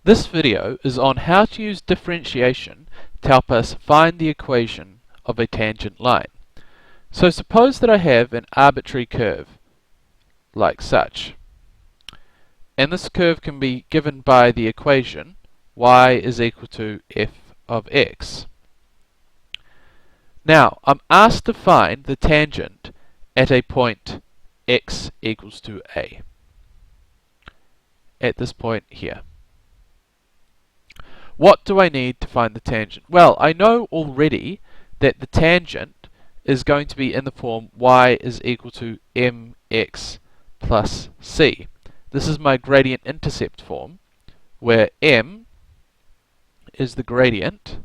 This video is on how to use differentiation to help us find the equation of a tangent line. So suppose that I have an arbitrary curve, like such. And this curve can be given by the equation y is equal to f of x. Now, I'm asked to find the tangent at a point x equals to a. At this point here. What do I need to find the tangent? Well, I know already that the tangent is going to be in the form y is equal to mx plus c. This is my gradient intercept form, where m is the gradient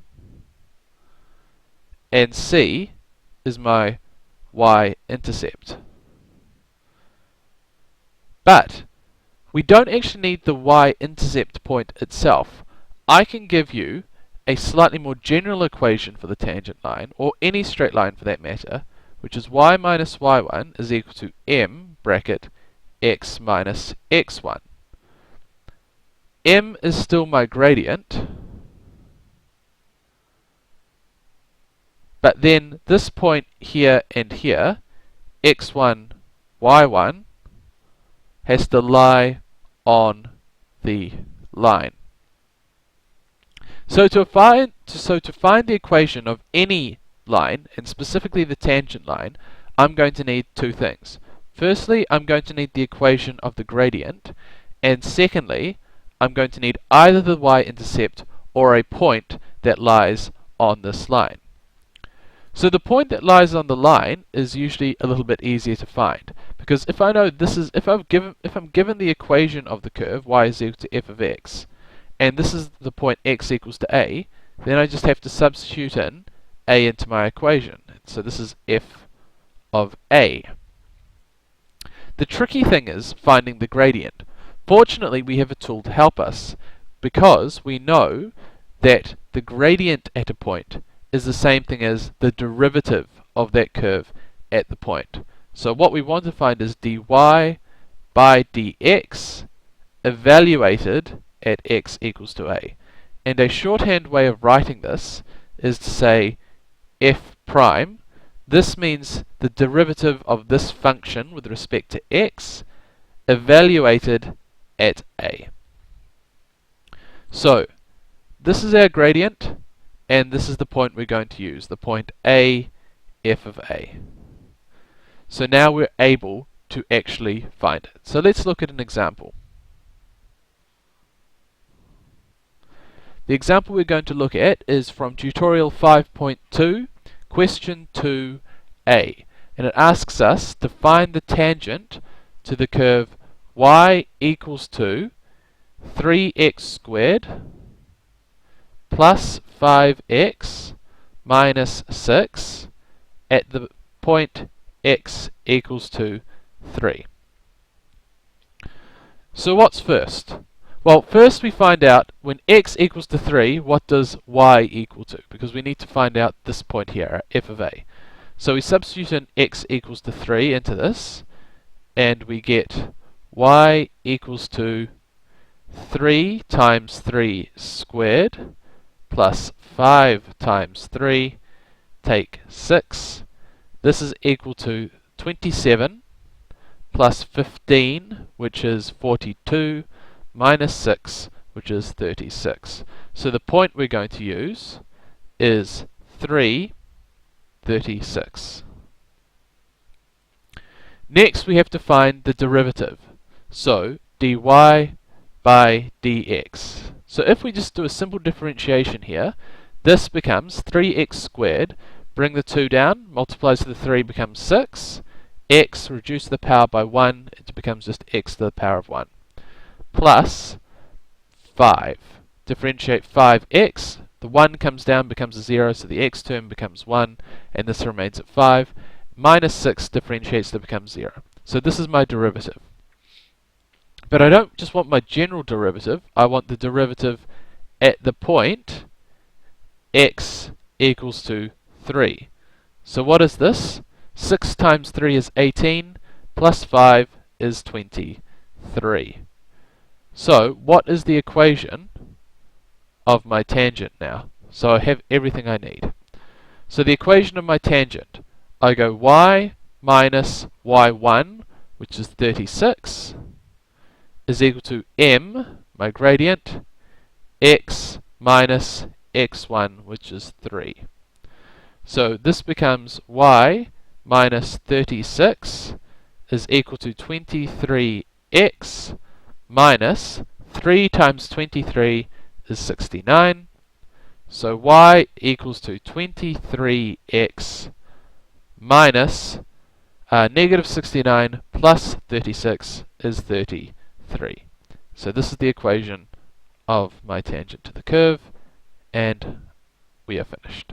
and c is my y-intercept. But we don't actually need the y-intercept point itself. I can give you a slightly more general equation for the tangent line, or any straight line for that matter, which is y minus y1 is equal to m bracket x minus x1. M is still my gradient, but then this point here and here, x1, y1, has to lie on the line. So to find the equation of any line, and specifically the tangent line, I'm going to need two things. Firstly, I'm going to need the equation of the gradient, and secondly, I'm going to need either the y-intercept or a point that lies on this line. So the point that lies on the line is usually a little bit easier to find, because if I know this is if I'm given the equation of the curve y is equal to f of x, and this is the point x equals to a, then I just have to substitute in a into my equation. So this is f of a. The tricky thing is finding the gradient. Fortunately, we have a tool to help us, because we know that the gradient at a point is the same thing as the derivative of that curve at the point. So what we want to find is dy by dx evaluated at x equals to a. And a shorthand way of writing this is to say f prime. This means the derivative of this function with respect to x evaluated at a. So this is our gradient, and this is the point we're going to use, the point a, f of a. So now we're able to actually find it. So let's look at an example. The example we're going to look at is from tutorial 5.2, question 2a, and it asks us to find the tangent to the curve y equals to 3x squared plus 5x minus 6 at the point x equals to 3. So what's first? Well, first we find out when x equals to 3, what does y equal to? Because we need to find out this point here, f of a. So we substitute in x equals to 3 into this, and we get y equals to 3 times 3 squared plus 5 times 3, take 6. This is equal to 27 plus 15, which is 42, minus 6, which is 36. So the point we're going to use is 336. Next we have to find the derivative. So dy by dx. So if we just do a simple differentiation here, this becomes 3x squared, bring the 2 down, multiplies to the 3 becomes 6, x, reduce the power by 1, it becomes just x to the power of 1. Plus 5. Differentiate 5x, the 1 comes down, becomes a 0, so the x term becomes 1, and this remains at 5. Minus 6 differentiates to become 0. So this is my derivative. But I don't just want my general derivative, I want the derivative at the point x equals to 3. So what is this? 6 times 3 is 18, plus 5 is 23. So what is the equation of my tangent now. So I have everything I need. So the equation of my tangent, I go y minus y1, which is 36, is equal to m, my gradient, x minus x1, which is 3. So this becomes y minus 36 is equal to 23x minus 3 times 23 is 69. So y equals to 23x minus negative 69 plus 36 is 33. So this is the equation of my tangent to the curve, and we are finished.